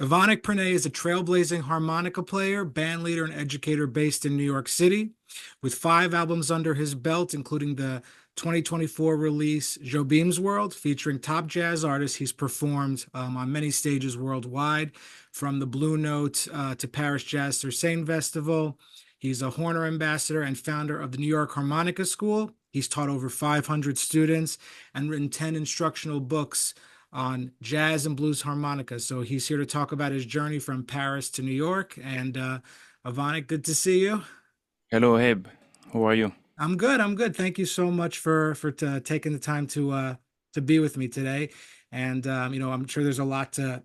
Yvonnick Prené is a trailblazing harmonica player, bandleader, and educator based in New York City. With 5 albums under his belt, including the 2024 release Jobim's World, featuring top jazz artists, he's performed on many stages worldwide, from the Blue Note to Paris Jazz sur Seine Festival. He's a Horner ambassador and founder of the New York Harmonica School. He's taught over 500 students and written 10 instructional books on jazz and blues harmonica. So he's here to talk about his journey from Paris to New York. And Yvonnick, good to see you. Hello, Abe. How are you? I'm good. I'm good. Thank you so much for taking the time to be with me today. And I'm sure there's a lot to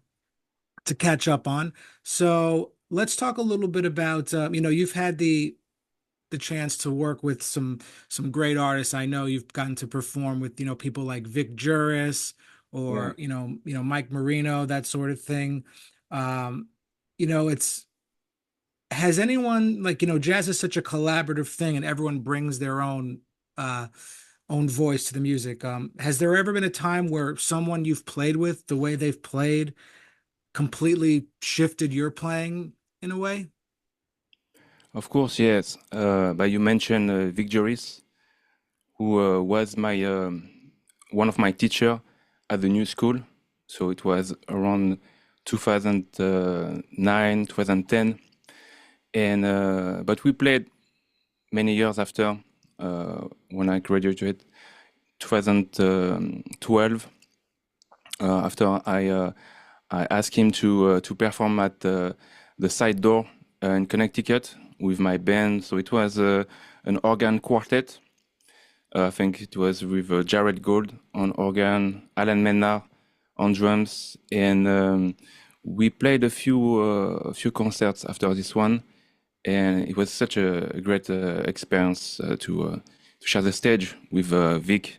catch up on. So let's talk a little bit about you've had the chance to work with some great artists. I know you've gotten to perform with people like Vic Juris Yeah. or Mike Marino, that sort of thing. It's has anyone, like, jazz is such a collaborative thing and everyone brings their uh own voice to the music. Has there ever been a time where someone you've played with, the way they've played, completely shifted your playing in a way? Of course, yes. But you mentioned Vic Joris, who was my one of my teacher at the new school. So it was around 2009, 2010, and but we played many years after when I graduated, 2012. After I asked him to perform at the side door in Connecticut with my band. So it was an organ quartet. I think it was with Jared Gold on organ, Alan Mennar on drums, and we played a few concerts after this one, and it was such a great experience to share the stage with Vic.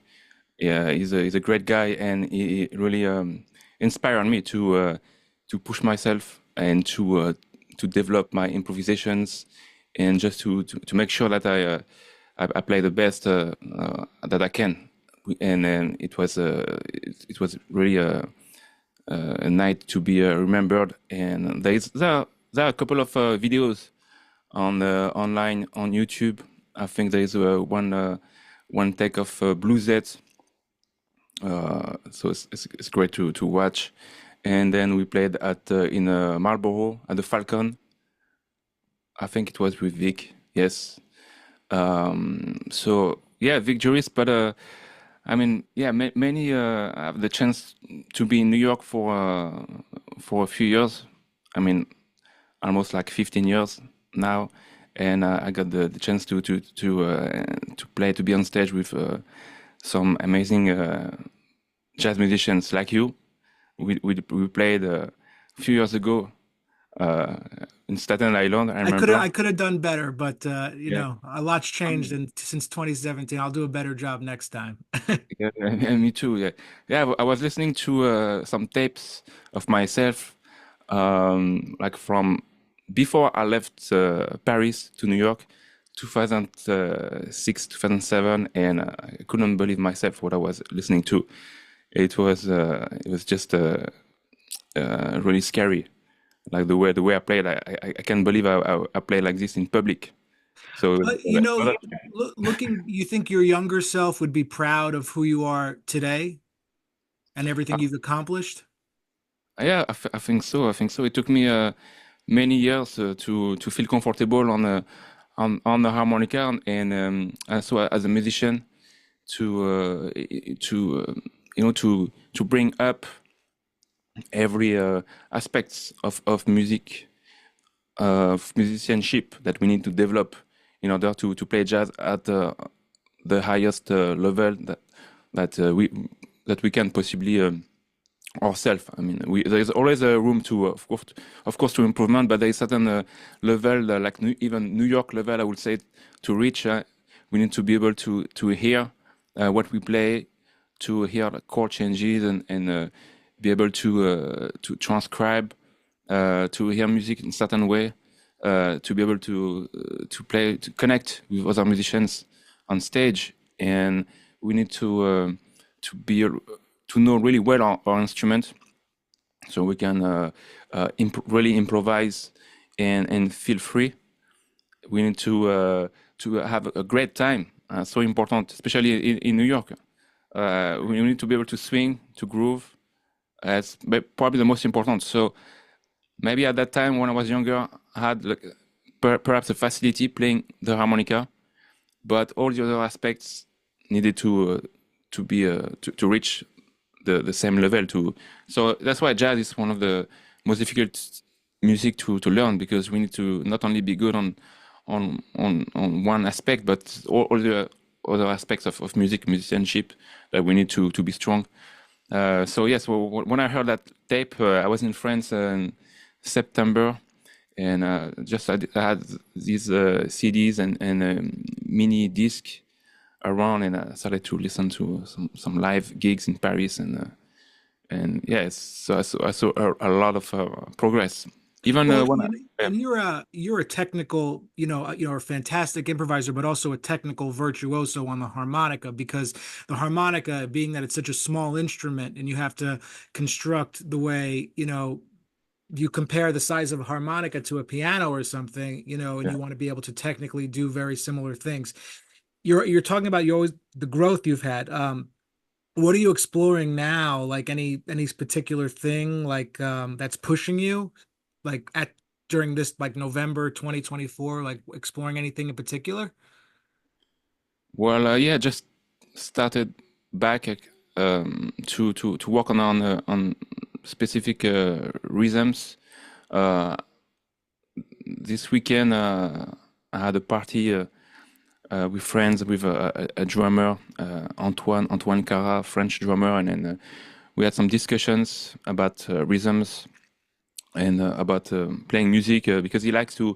Yeah, he's a great guy, and he really inspired me to push myself and to develop my improvisations, and just to make sure that I play the best that I can. And then it was really a night to be remembered. And there are a couple of videos on online on YouTube. I think there is one take of Bluesette, so it's great to watch. And then we played at in Marlborough at the Falcon. I think it was with Vic. Yes. So yeah, Vic Juris, but I mean, yeah, many have the chance to be in New York for a few years. I mean, almost like 15 years now, and I got the chance to play, to be on stage with some amazing jazz musicians like you. We played a few years ago uh, in Staten Island. I remember. I could have done better, but Yeah. a lot's changed since 2017. I'll do a better job next time. Yeah, and me too. Yeah, yeah. I was listening to some tapes of myself, like from before I left Paris to New York, 2006, 2007, and I couldn't believe myself what I was listening to. It was just really scary, like the way I played. I can't believe I played like this in public. So it was But a lot of looking, you think your younger self would be proud of who you are today and everything you've accomplished? Yeah, I think so. I think so. It took me many years to feel comfortable on the harmonica, and also as a musician to bring up every aspects of music, of musicianship that we need to develop in order to play jazz at the highest level that we can possibly ourselves. I mean, there is always a room to, of course, to improvement, but there is certain level, like even New York level, I would say, to reach. We need to be able to hear what we play, to hear the chord changes, and be able to transcribe, to hear music in certain way, to be able to play, to connect with other musicians on stage, and we need to be to know really well our instrument, so we can really improvise and feel free. We need to have a great time. So important, especially in New York. We need to be able to swing, to groove. That's probably the most important. So maybe at that time when I was younger, I had like, perhaps a facility playing the harmonica, but all the other aspects needed to be to reach the same level. So that's why jazz is one of the most difficult music to learn, because we need to not only be good on one aspect, but all the other aspects of musicianship that we need to be strong. So yes, when I heard that tape, I was in France in September, and just I had these CDs and mini disc around, and I started to listen to some live gigs in Paris, and yes, so I saw a lot of progress. Even Well, when yeah, and you're a technical, a fantastic improviser, but also a technical virtuoso on the harmonica, because the harmonica, being that it's such a small instrument and you have to construct the way, you compare the size of a harmonica to a piano or something, and yeah. you want to be able to technically do very similar things. You're talking about you always the growth you've had. What are you exploring now? Like any particular thing like that's pushing you, like at during this like November 2024, like exploring anything in particular? Well, yeah, just started back to work on specific rhythms. Uh, this weekend, I had a party with friends, with a drummer, Antoine Cara, French drummer, and then we had some discussions about rhythms and about playing music, because he likes to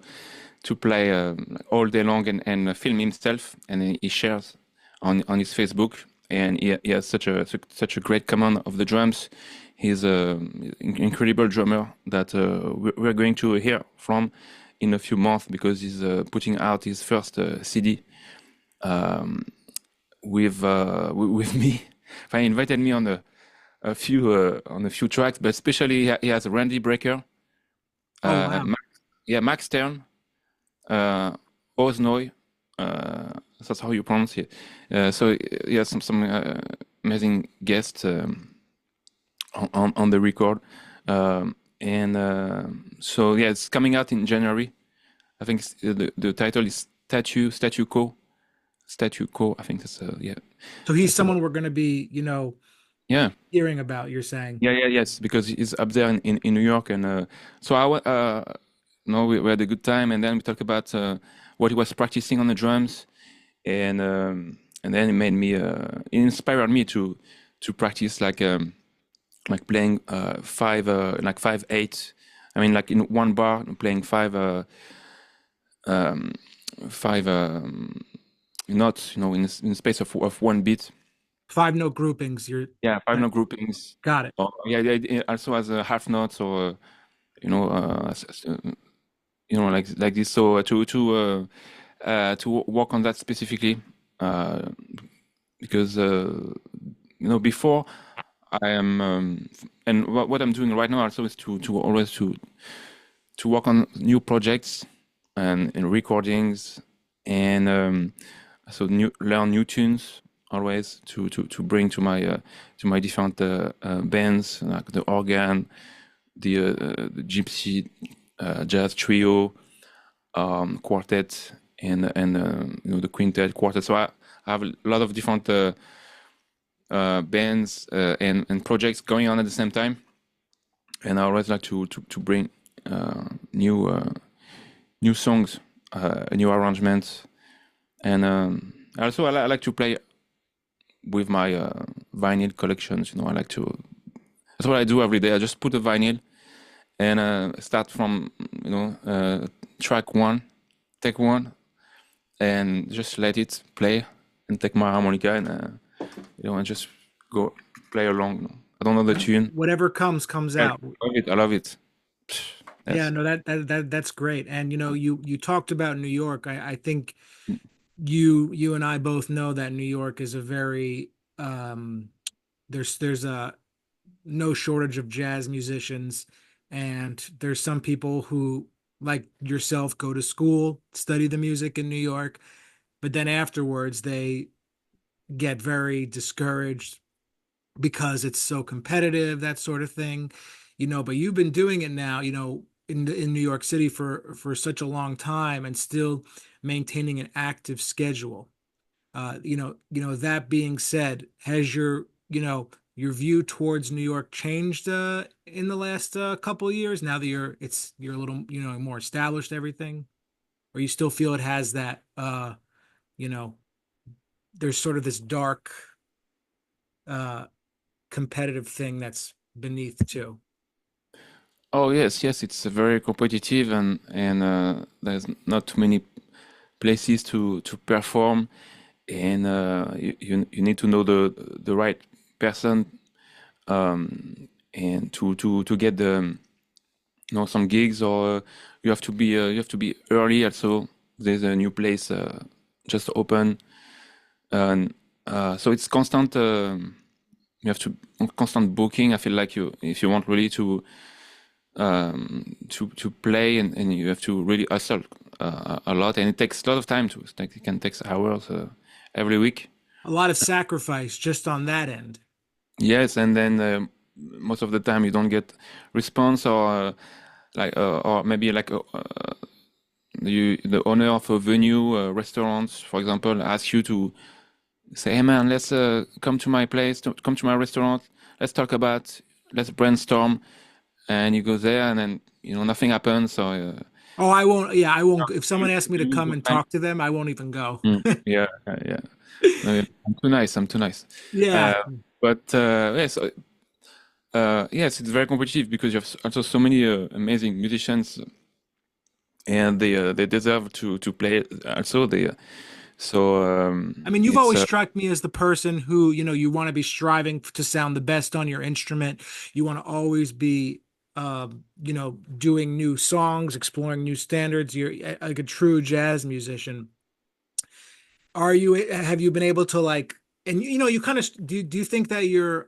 play all day long and film himself, and he shares on his Facebook, and he has such a great command of the drums. He's an incredible drummer that we're going to hear from in a few months, because he's putting out his first CD um, with me. He invited me on a few tracks, but especially he has Randy Brecker, Oh uh, wow. Max, yeah, Max Stern, uh, Osnoy. That's how you pronounce it. So yeah, some amazing guests on the record, and so yeah, it's coming out in January. I think the title is Statue Co. I think that's yeah. So he's That's about, someone we're going to be, yeah. hearing about, you're saying. Yes, because he's up there in New York, and so no, we had a good time, and then we talked about what he was practicing on the drums, and then it made me, it inspired me to practice like playing 5/8. I mean, like in one bar, playing um, five notes, in the space of one beat. Five note groupings. Yeah, five That, note groupings. got it. Or, yeah, it also has a half notes, or you know, like this. So to work on that specifically, uh, because before I am, and what I'm doing right now also is to always to work on new projects and recordings, and so learn new tunes always to bring to my different bands, like the organ, the gypsy jazz trio, quartet, and the quintet, quartet. So I have a lot of different bands and projects going on at the same time, and I always like to bring new songs, new arrangements, and also I like to play with my vinyl collections. I like to. That's what I do every day. I just put a vinyl and start from track one, take one, and just let it play, and take my harmonica and just go play along. I don't know the tune. Whatever comes I out. love it. I love it. Yeah, Yes. no, that's great. And you talked about New York. I think you and I both know that New York is a very there's a no shortage of jazz musicians, and there's some people who, like yourself, go to school, study the music in New York, but then afterwards they get very discouraged because it's so competitive, that sort of thing, but you've been doing it now, in New York City for such a long time and still maintaining an active schedule. That being said, has your view towards New York changed in the last couple of years now that you're a little, more established, everything? Or you still feel it has that you know, there's sort of this dark uh competitive thing that's beneath too. Oh yes, yes, it's very competitive, and there's not too many places to perform, and you need to know the right person, and to get the some gigs, or you have to be early. Also, there's a new place just open, and so it's constant. You have to constant booking. I feel like you if you want really to play, and you have to really hustle a lot, and it takes a lot of time too. It can take hours every week. A lot of sacrifice just on that end. Yes, and then most of the time you don't get response, or maybe like the owner of a venue, restaurant, for example, asks you to say, "Hey man, let's come to my place, come to my restaurant. Let's talk about, let's brainstorm." And you go there, and then nothing happens. So Oh, I won't. Yeah, I won't. If you, someone asks me to you lose come the and time. talk to them, I won't even go. Yeah, yeah. No, yeah. I'm too nice. I'm too nice. Yeah. Uh, but yes, yes, it's very competitive because you have also so many amazing musicians, and they deserve to play. Also, they so I mean, you've it's always struck me as the person who, you want to be striving to sound the best on your instrument. You want to always be, doing new songs, exploring new standards. You're like a true jazz musician. Have you been able to like, and you kind of, do you think that you're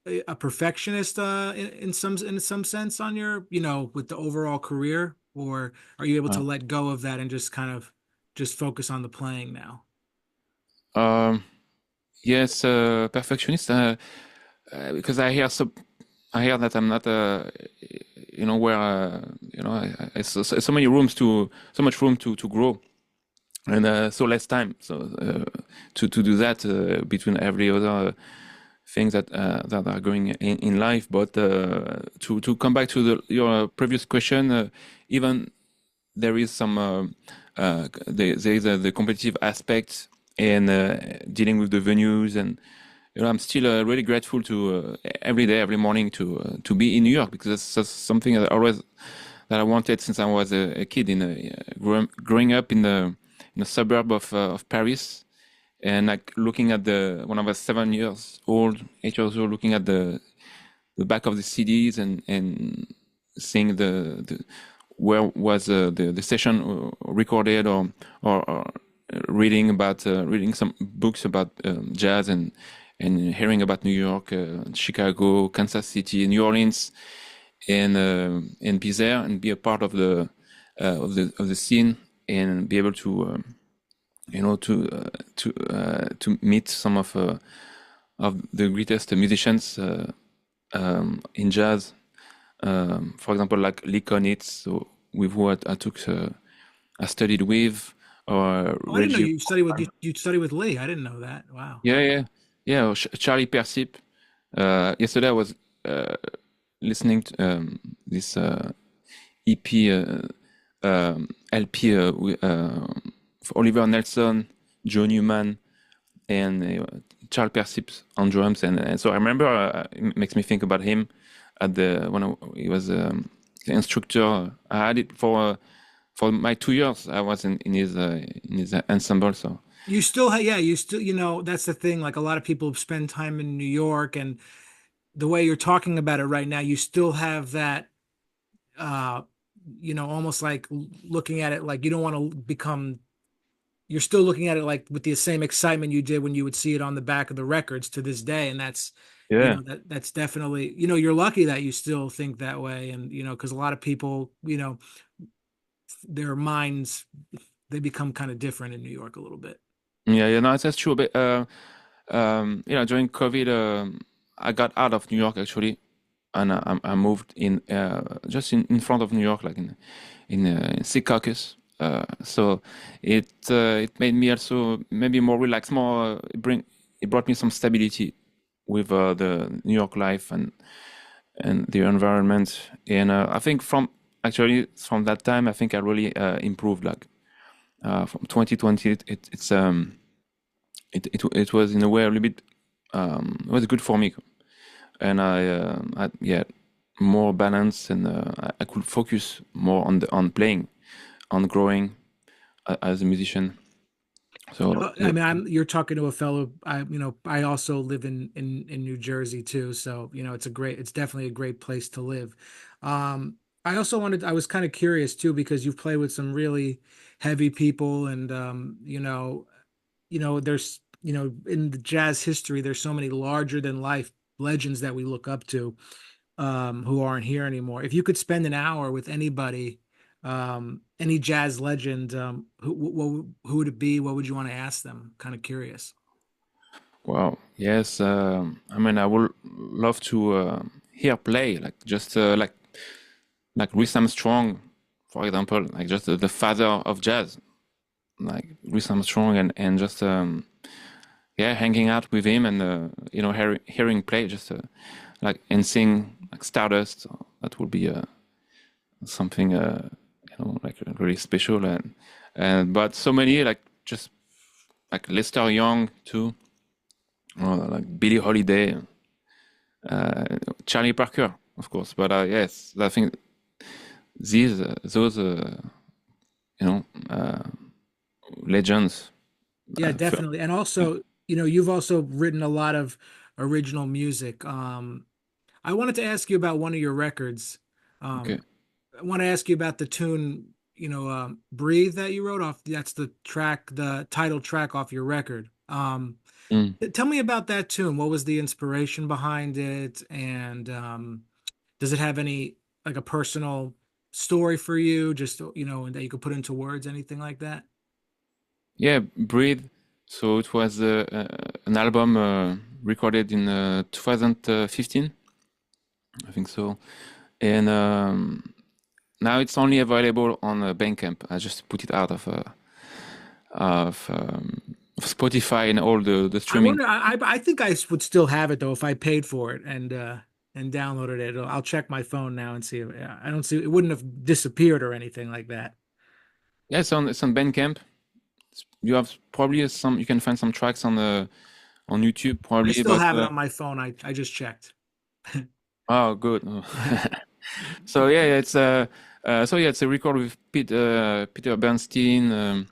a perfectionist in some sense on your, with the overall career, or are you able to uh, let go of that and just kind of just focus on the playing now? um, yes, perfectionist. Because I hear that I'm not where so many rooms so much room to grow, and so less time to do that between every other things that are going in life. But to come back to your previous question, even there is some there is the competitive aspect, and dealing with the venues, and I'm still really grateful to every day, every morning to be in New York, because that's something that I wanted since I was a kid, growing up in the suburb of Paris, and like looking at when I was 7 years old, 8 years old, looking at the back of the CDs, and seeing the where was the session recorded, or reading some books about jazz, and hearing about New York, Chicago, Kansas City, New Orleans, and be there and be a part of the scene, and be able to to meet some of the greatest musicians in jazz. For example, like Lee Konitz, so with who I studied with, or Oh, I didn't know Reggie. you study with Lee. I didn't know that. Wow. Yeah, yeah, yeah. Or Charlie Persip. Yesterday I was uh, listening to this EP, LP for Oliver Nelson, Joe Newman, and Charles Persip on drums, and so I remember it makes me think about him at the when he was the instructor. I had it for my 2 years. I was in his ensemble. So Yeah, you still, that's the thing. Like a lot of people spend time in New York, and the way you're talking about it right now, you still have that, uh, almost like looking at it like you don't want to become you're still looking at it like with the same excitement you did when you would see it on the back of the records to this day. And that's, Yeah. that's definitely, you're lucky that you still think that way. And, because a lot of people, their minds, they become kind of different in New York a little bit. Yeah, yeah, no, that's true. But during COVID, I got out of New York actually, and I moved in just in front of New York, like in Secaucus. So it made me also maybe more relaxed, more it brought me some stability with the New York life and the environment. And I think from that time, I think I really improved. Like from 2020, it was in a way a little bit it was good for me, and I yeah, more balance, and I could focus more on playing, on growing as a musician. So I mean, you're talking to a fellow. I also live in New Jersey too. So, it's definitely a great place to live. I was kind of curious too, because you've played with some really heavy people and, there's, in the jazz history, there's so many larger than life legends that we look up to, who aren't here anymore. If you could spend an hour with anybody, any jazz legend, who would it be? What would you want to ask them? Kind of curious. wow, yes, I mean, I would love to hear play, like just like Louis Armstrong, for example, like just the father of jazz, like Louis Armstrong, and just yeah, hanging out with him, and hearing play, just like, and sing like Stardust. That would be something like really special. And but so many, like, just like Lester Young too, like Billie Holiday, Charlie Parker, of course. But yes, I think those you know uh, legends. Yeah, definitely. And also, you've also written a lot of original music. I wanted to ask you about one of your records. Okay. Um, I want to ask you about the tune, Breathe, that you wrote off. That's the title track off your record. Mm. Tell me about that tune. What was the inspiration behind it? And does it have any, like, a personal story for you, just, that you could put into words, anything like that? Yeah, Breathe. So it was an album recorded in 2015, I think so. And now it's only available on Bandcamp. I just put it out of Spotify and all the I streaming. wonder. I think I would still have it though if I paid for it and downloaded it. I'll check my phone now and see. Yeah, I don't see it. Wouldn't have disappeared or anything like that. Yeah, it's on Bandcamp. You have probably some. You can find some tracks on YouTube I probably, still but have it on my phone. I just checked. oh, good. So yeah, yeah, it's a record with Peter Bernstein,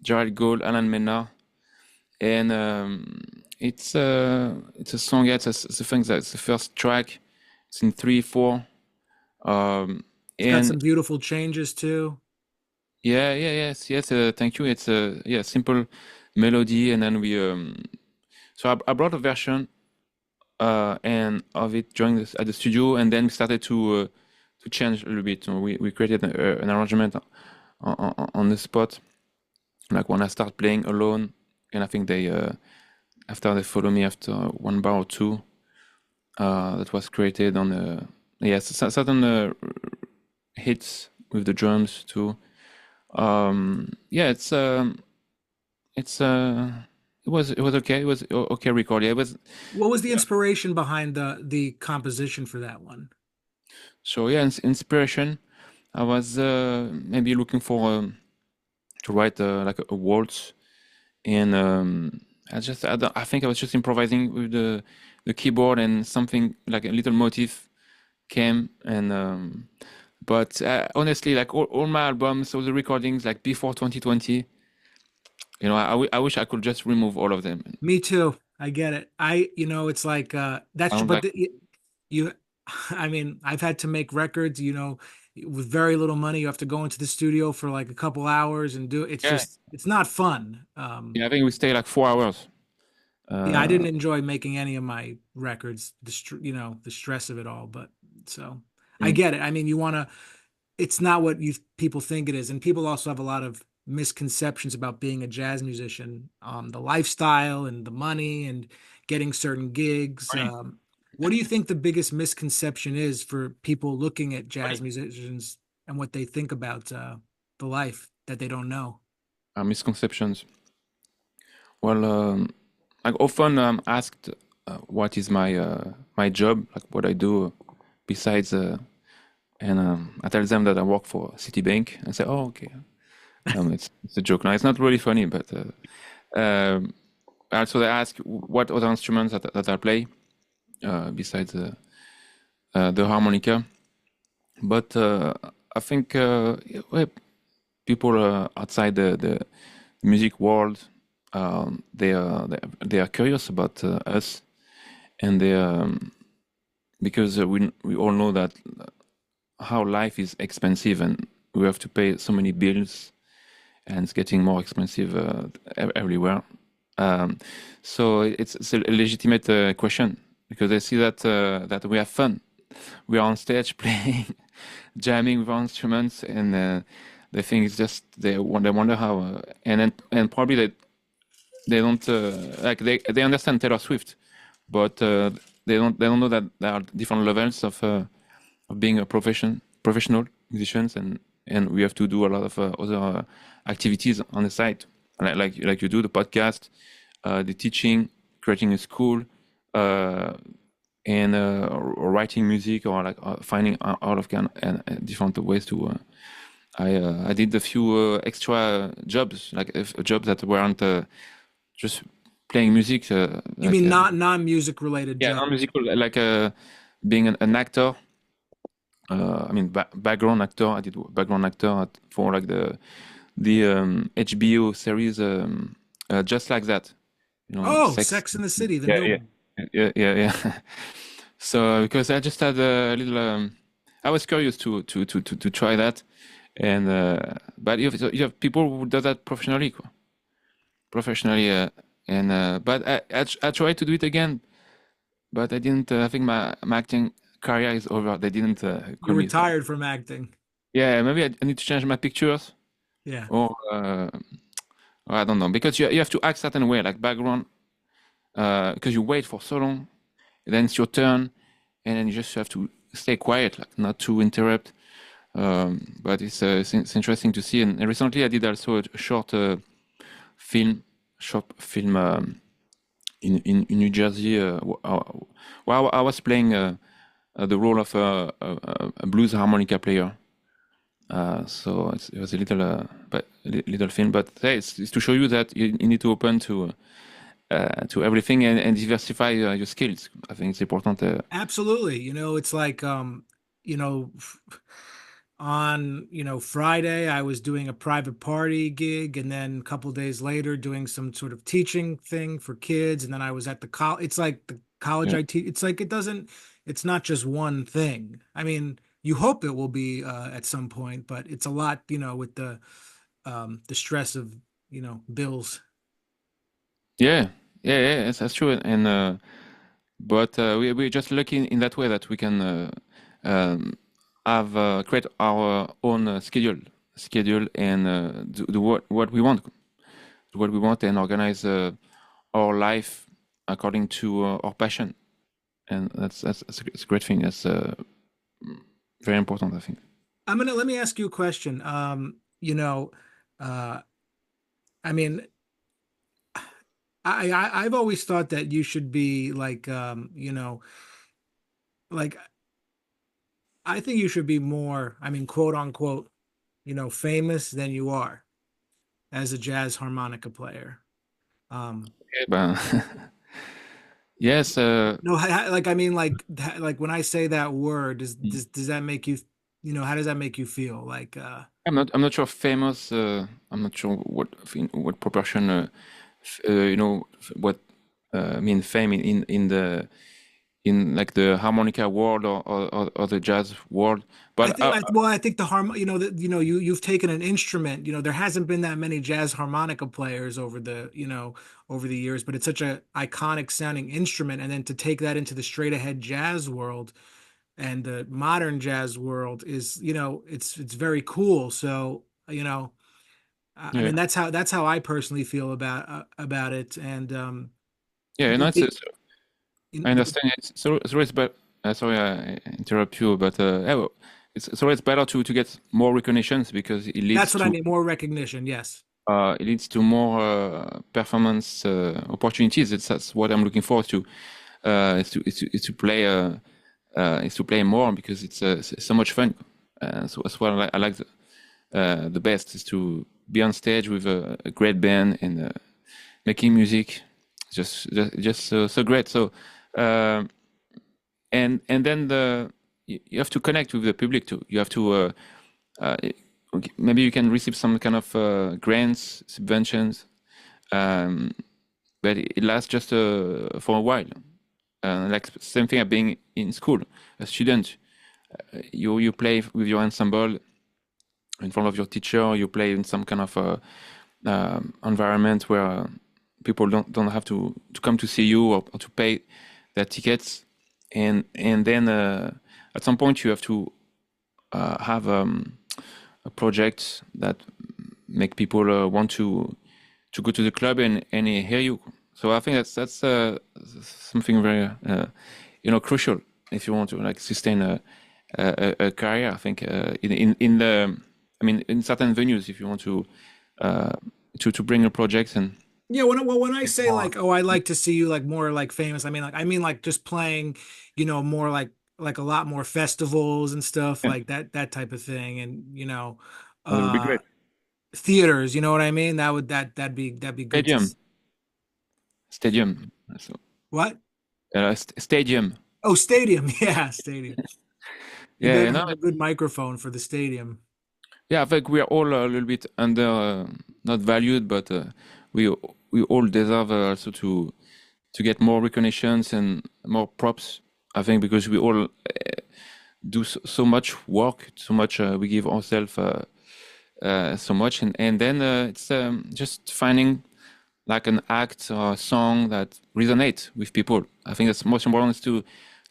Gerald Gold, Alan Menard, and it's a song. Yeah, it's a thing that's the first track. It's in 3/4, It's got and some beautiful changes too. yeah, yeah, yes, yes. Thank you. It's a yeah, simple melody, and then so I brought a version and of it during this at the studio, and then we started to change a little bit. So we created an arrangement on the spot, like when I start playing alone, and I think they after they follow me after one bar or two, that was created on yes, certain hits with the drums too. Yeah, it's it was okay. It was okay record. Yeah, it was. What was the inspiration behind the composition for that one? So yeah, inspiration. I was maybe looking for to write like a waltz, and I think I was just improvising with the keyboard, and something like a little motif came, and but honestly, like all my albums, all the recordings, like before 2020, I wish I could just remove all of them. Me too. I get it. It's like that's Sound but like you I mean, I've had to make records, with very little money. You have to go into the studio for like a couple hours and do it's Yeah, just it's not fun. yeah. I think we stay like 4 hours. Yeah, I Uh, didn't enjoy making any of my records, the stress of it all, but so I mm, get it. I mean, you want to it's not what you people think it is, and people also have a lot of misconceptions about being a jazz musician, the lifestyle and the money and getting certain gigs. Funny. What do you think the biggest misconception is for people looking at jazz Funny. musicians and what they think about the life that they don't know? Misconceptions. Well, like often I'm asked what is my job, like what I do besides, and I tell them that I work for Citibank and say, oh, okay. It's a joke. Now it's not really funny, but also they ask what other instruments that I play besides the harmonica. But I think well, people outside the music world, they are curious about us, and they because we all know that how life is expensive and we have to pay so many bills and it's getting more expensive everywhere. So it's a legitimate question because they see that we have fun. We are on stage playing, jamming with our instruments, and they think it's just they wonder how and probably they don't like they understand Taylor Swift, but they don't know that there are different levels of being a professional musicians, and we have to do a lot of other activities on the side, like you do the podcast, the teaching, creating a school, and writing music, or like finding out of different ways to. I did a few extra jobs, like jobs that weren't just playing music. You Like mean not non-music related yeah, jobs? non-musical, like being an actor. I mean, background actor. I did background actor for like the HBO series, just like that. Oh, Sex. Sex in the City, the Yeah, new yeah, one. yeah. So because I just had a little, I was curious to try that, and but you have people who do that professionally, and but I tried to do it again, but I didn't. I think my acting career is over. They didn't You call me. So retired from acting. yeah, maybe I need to change my pictures, Yeah. or I don't know, because you have to act certain way, like background, because you wait for so long, and then it's your turn, and then you just have to stay quiet, like not to interrupt. But it's interesting to see. And recently, I did also a film, short film in New Jersey. Where I was playing the role of a blues harmonica player. So it was a little, little film, but hey, it's to show you that you need to open to everything and diversify your skills. I think it's important. Absolutely. It's like you know, on, Friday I was doing a private party gig, and then a couple days later doing some sort of teaching thing for kids, and then I was at the college. It's like the college Yeah, I teach. It's like it's not just one thing. I mean, you hope it will be at some point, but it's a lot, with the stress of, bills. yeah, yeah. That's true. And but we're just lucky in that way that we can um, have create our own schedule and do what we want, and organize our life according to our passion, and that's a great thing. That's very important, I think. Let me ask you a question. Uh, I mean, I've always thought that you should be like, like I think you should be more, I mean, quote unquote, famous than you are as a jazz harmonica player. Okay, but yes, No, like I mean, like when I say that word, does that make you, how does that make you feel? Like, I'm not sure famous. I'm not sure what proportion. What I mean fame in in like the harmonica world or the jazz world. But I think you've taken an instrument, there hasn't been that many jazz harmonica players over the years, but it's such a iconic sounding instrument. And then to take that into the straight ahead jazz world and the modern jazz world is, it's very cool. So, I yeah, mean, that's how I personally feel about it. And, yeah, and the, that's the, it. I understand. So it's better. Sorry, I interrupt you, but it's always better to get more recognitions because that's what I mean, more recognition. Yes. it leads to more performance opportunities. That's what I'm looking forward to. Is to play is to play more because it's so much fun. So that's what I like the best is to be on stage with a great band and making music. Just so great. So and then you have to connect with the public too. You have to okay, maybe you can receive some kind of grants, subventions, um, but it lasts just for a while. Like same thing as being in school, a student. You play with your ensemble in front of your teacher. You play in some kind of environment where people don't have to come to see you or to pay their tickets, and then at some point you have to have a project that make people want to go to the club and hear you. So I think that's something very crucial if you want to like sustain a career. I think in the I mean in certain venues if you want to bring a project and Yeah, when I say more. like, oh, I like to see you like more like famous, I mean like just playing, more like a lot more festivals and stuff Yeah, like that type of thing, and that would be uh great. theaters, you know what I mean? That'd be good to Stadium, stadium. So what? stadium. Oh, stadium. Yeah, stadium. You Yeah, better have a good microphone for the stadium. yeah. I think we are all a little bit under not valued, but we we all deserve also to get more recognitions and more props. I think because we all do so much work, so much we give ourselves so much, and then it's just finding like an act or a song that resonates with people. I think that's most important is to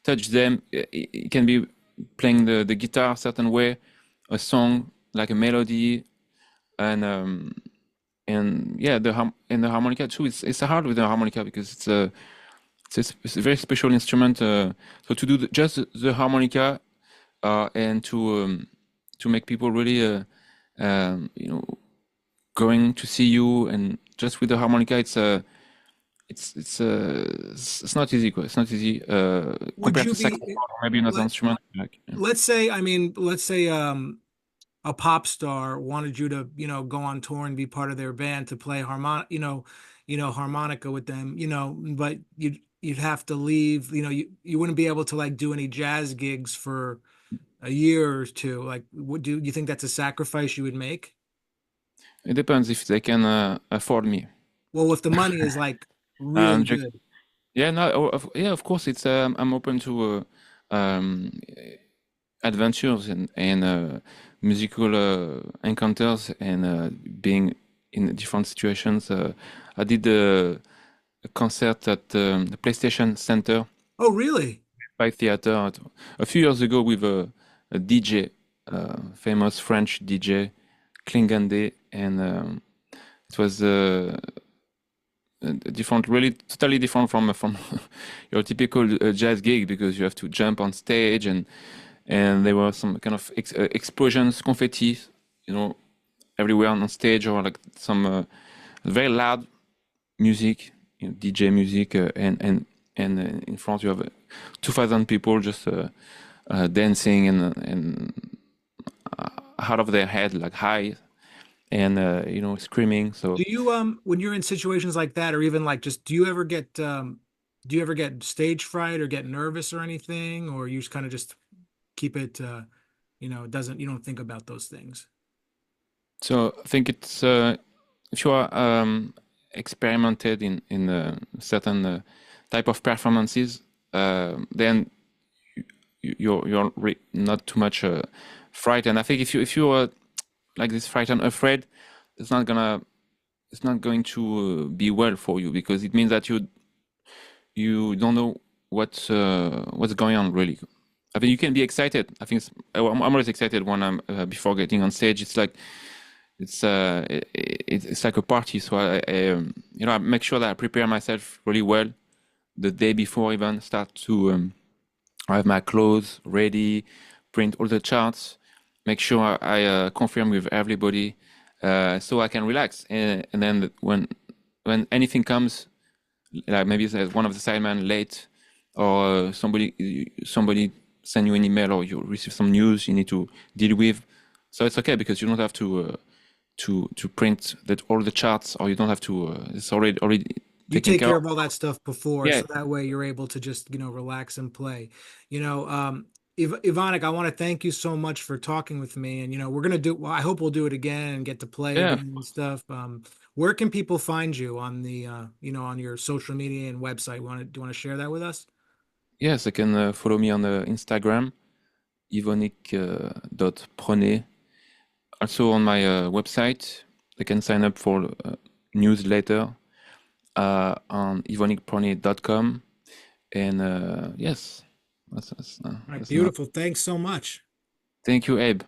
touch them. It can be playing the guitar a certain way, a song like a melody, and yeah, and the harmonica too. It's hard with the harmonica because it's a very special instrument. So to do just the harmonica and to make people really going to see you and just with the harmonica, it's not easy. It's not easy Would compared you to be saxophone or maybe another let instrument. Like, yeah. let's say a pop star wanted you to, go on tour and be part of their band to play harmonica with them, but you'd have to leave, you wouldn't be able to like do any jazz gigs for a year or two. Like, would you think that's a sacrifice you would make? It depends if they can afford me. Well, if the money is like really Um, good. yeah, no, yeah, of course. It's I'm open to adventures and musical encounters and being in different situations. I did a concert at the PlayStation Center Oh, really? by theater a few years ago with a DJ, famous French DJ, Klingande, and it was different, really totally different from your typical jazz gig because you have to jump on stage and there were some kind of explosions, confetti, everywhere on stage or like some very loud music, DJ music, and in front you have 2,000 people just dancing and out of their head, like high and screaming. So Do you when you're in situations like that, or even like just do you ever get stage fright or get nervous or anything, or you just kind of just keep it it doesn't you don't think about those things? I think it's if you are experimented in certain type of performances, then you're not too much frightened. I think if you're like this frightened, afraid, it's not going to be well for you, because it means that you don't know what's going on really. I think you can be excited. I think I'm always excited when I'm before getting on stage. It's like it's like a party. So I make sure that I prepare myself really well the day before, even start to have my clothes ready, print all the charts, make sure I confirm with everybody, so I can relax. And then when anything comes, like maybe there's one of the sidemen late, or somebody send you an email, or you receive some news you need to deal with. So it's okay, because you don't have to print that all the charts, or you don't have to. It's already You taken take care care of. of all that stuff before, Yeah, so that way you're able to just, relax and play. Yvonnick, I want to thank you so much for talking with me. And, we're going to well, I hope we'll do it again and get to play yeah. again and stuff. Where can people find you on the, on your social media and website? Do you want to share that with us? Yes, they can follow me on Instagram, Yvonnick.Prené. Also on my website, they can sign up for newsletter on yvonnickprené.com. And yes, All right, that's enough. beautiful. Thanks so much. Thank you, Abe.